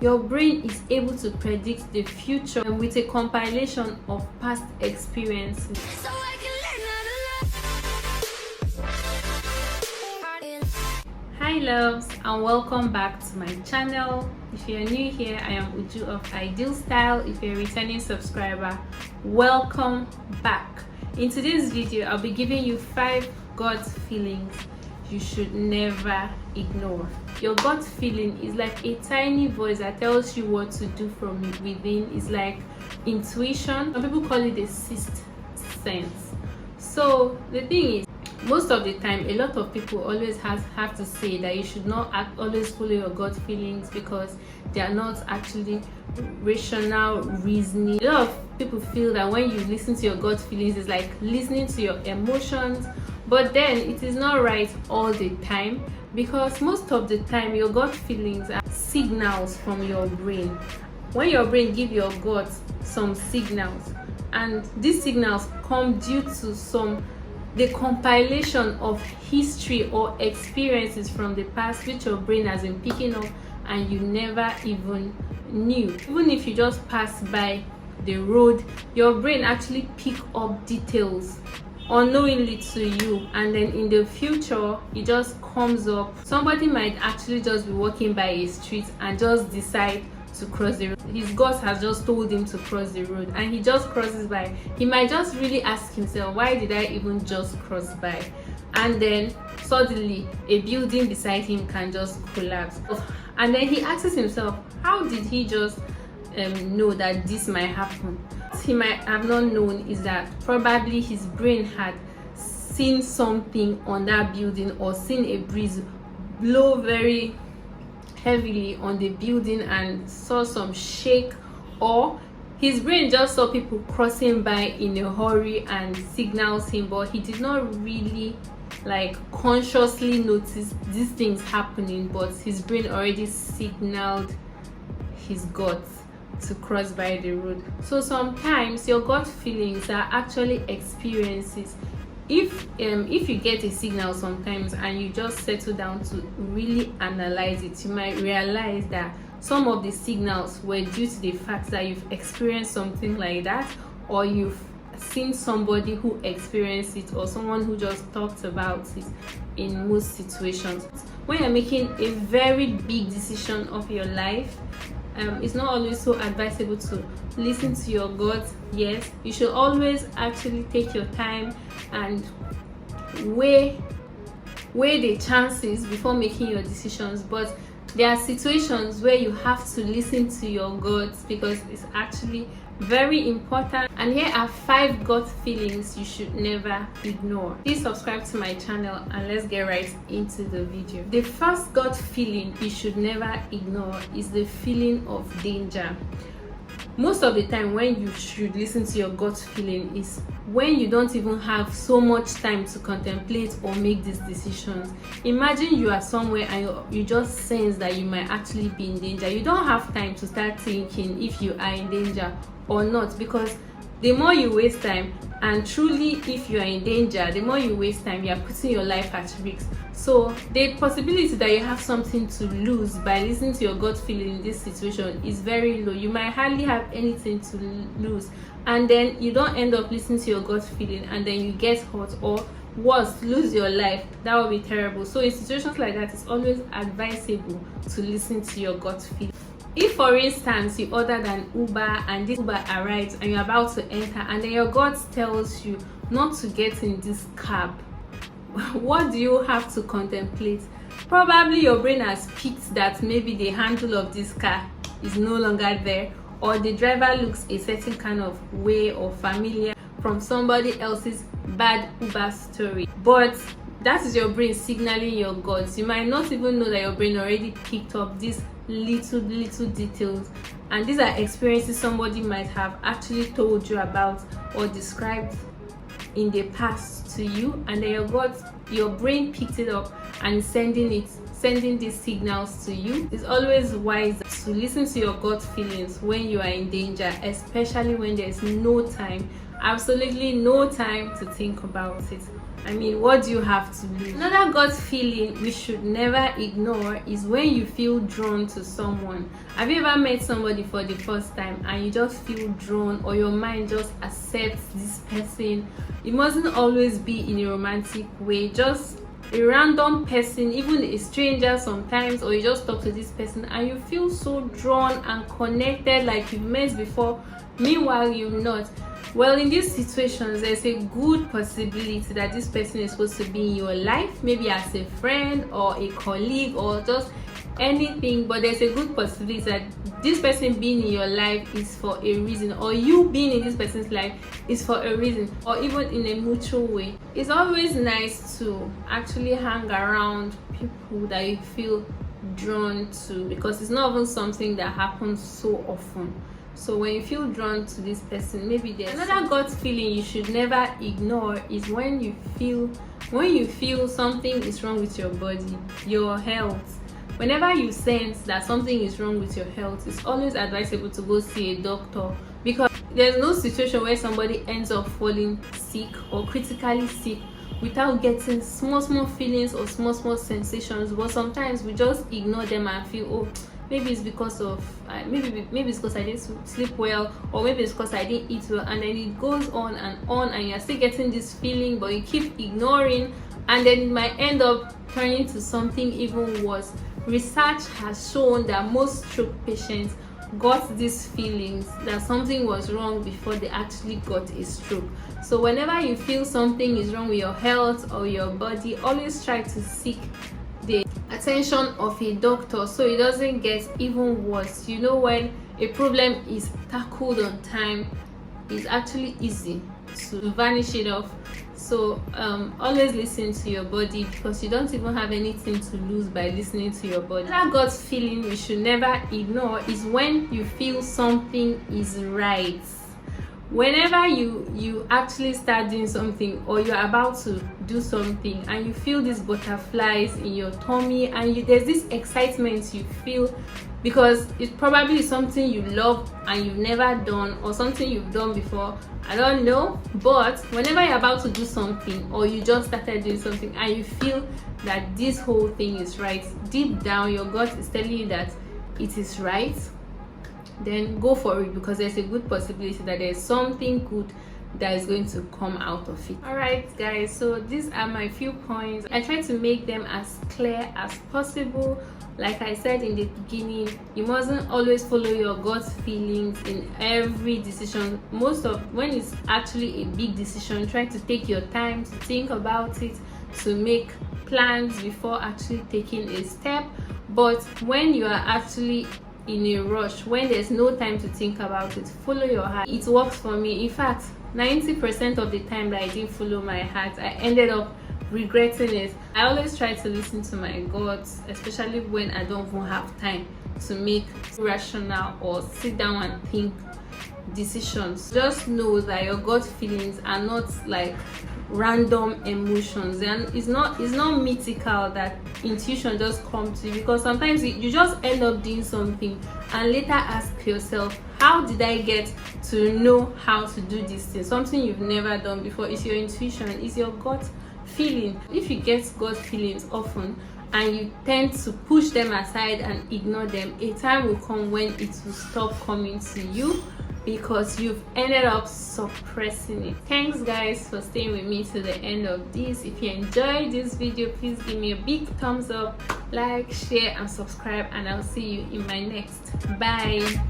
Your brain is able to predict the future with a compilation of past experiences. So I can learn. Hi loves, and welcome back to my channel. If you're new here, I am Uju of Ideal Style. If you're a returning subscriber, welcome back. In today's video, I'll be giving you 5 gut feelings you should never ignore. Your gut feeling is like a tiny voice that tells you what to do from within. It's like intuition. Some people call it a sixth sense. So the thing is, most of the time, a lot of people always have to say that you should not always follow your gut feelings because they are not actually rational reasoning. A lot of people feel that when you listen to your gut feelings, it's like listening to your emotions. But then it is not right all the time, because most of the time your gut feelings are signals from your brain. When your brain gives your gut some signals, and these signals come due to the compilation of history or experiences from the past which your brain has been picking up and you never even knew. Even if you just pass by the road, your brain actually pick up details unknowingly to you, and then in the future it just comes up. Somebody might actually just be walking by a street and just decide to cross the road. His gut has just told him to cross the road, and he just crosses by. He might just really ask himself, why did I even just cross by? And then suddenly a building beside him can just collapse, and then he asks himself, how did he just know that this might happen? What he might have not known is that probably his brain had seen something on that building, or seen a breeze blow very heavily on the building and saw some shake, or his brain just saw people crossing by in a hurry and signals him, but he did not really consciously notice these things happening, but his brain already signaled his gut to cross by the road. So sometimes your gut feelings are actually experiences. If you get a signal sometimes and you just settle down to really analyze it, you might realize that some of the signals were due to the fact that you've experienced something like that, or you've seen somebody who experienced it, or someone who just talked about it in most situations. When you're making a very big decision of your life, it's not always so advisable to listen to your gut. Yes, you should always actually take your time and weigh the chances before making your decisions, but there are situations where you have to listen to your gut because it's actually very important. And here are 5 gut feelings you should never ignore. Please subscribe to my channel and let's get right into the video. The first gut feeling you should never ignore is the feeling of danger. Most of the time when you should listen to your gut feeling is when you don't even have so much time to contemplate or make these decisions. Imagine you are somewhere and you just sense that you might actually be in danger. You don't have time to start thinking if you are in danger or not, because the more you waste time, and truly if you are in danger, the more you waste time, you are putting your life at risk. So the possibility that you have something to lose by listening to your gut feeling in this situation is very low. You might hardly have anything to lose, and then you don't end up listening to your gut feeling and then you get hurt, or worse, lose your life. That would be terrible. So in situations like that, it's always advisable to listen to your gut feeling. If for instance you ordered an Uber and this Uber arrives and you're about to enter, and then your gut tells you not to get in this cab, what do you have to contemplate? Probably your brain has picked that maybe the handle of this car is no longer there, or the driver looks a certain kind of way or familiar from somebody else's bad Uber story. But that is your brain signaling your gut. You might not even know that your brain already picked up these little details, and these are experiences somebody might have actually told you about or described in the past to you, and then your brain picked it up and sending these signals to you. It's always wise to listen to your gut feelings when you are in danger, especially when there's no time, absolutely no time to think about it. I mean, what do you have to lose? Another gut feeling we should never ignore is when you feel drawn to someone. Have you ever met somebody for the first time and you just feel drawn, or your mind just accepts this person? It mustn't always be in a romantic way, just a random person, even a stranger sometimes, or you just talk to this person and you feel so drawn and connected like you've met before, meanwhile you're not. Well, in these situations, there's a good possibility that this person is supposed to be in your life, maybe as a friend or a colleague or just anything, but there's a good possibility that this person being in your life is for a reason, or you being in this person's life is for a reason, or even in a mutual way. It's always nice to actually hang around people that you feel drawn to, because it's not even something that happens so often. So when you feel drawn to this person, maybe there's another gut feeling you should never ignore is when you feel something is wrong with your body, your health. Whenever you sense that something is wrong with your health, it's always advisable to go see a doctor, because there's no situation where somebody ends up falling sick or critically sick without getting small feelings or small sensations. But sometimes we just ignore them and feel, oh, maybe it's because of maybe it's because I didn't sleep well, or maybe it's because I didn't eat well, and then it goes on, and you're still getting this feeling, but you keep ignoring, and then it might end up turning to something even worse. Research has shown that most stroke patients got these feelings that something was wrong before they actually got a stroke. So whenever you feel something is wrong with your health or your body, always try to seek the attention of a doctor so it doesn't get even worse. You know, when a problem is tackled on time, it's actually easy to vanish it off. So always listen to your body, because you don't even have anything to lose by listening to your body. Another gut feeling you should never ignore is when you feel something is right. Whenever you actually start doing something, or you're about to do something, and you feel these butterflies in your tummy, and there's this excitement you feel, because it's probably something you love and you've never done, or something you've done before, I don't know. But whenever you're about to do something, or you just started doing something, and you feel that this whole thing is right, deep down your gut is telling you that it is right, then go for it, because there's a good possibility that there's something good that is going to come out of it. All right guys, so these are my few points. I try to make them as clear as possible. Like I said in the beginning, you mustn't always follow your gut feelings in every decision. When it's actually a big decision, try to take your time to think about it, to make plans before actually taking a step. But when you are actually in a rush, when there's no time to think about it, follow your heart. It works for me. In fact, 90% of the time that I didn't follow my heart, I ended up regretting it. I always try to listen to my gut, especially when I don't even have time to make rational or sit down and think decisions. Just know that your gut feelings are not like random emotions, and it's not mythical that intuition just comes to you, because sometimes you just end up doing something and later ask yourself, how did I get to know how to do this thing? Something you've never done before. It's your intuition, it's your gut feeling. If you get gut feelings often and you tend to push them aside and ignore them, a time will come when it will stop coming to you, because you've ended up suppressing it. Thanks guys for staying with me to the end of this. If you enjoyed this video, please give me a big thumbs up, like, share and subscribe, and I'll see you in my next. Bye.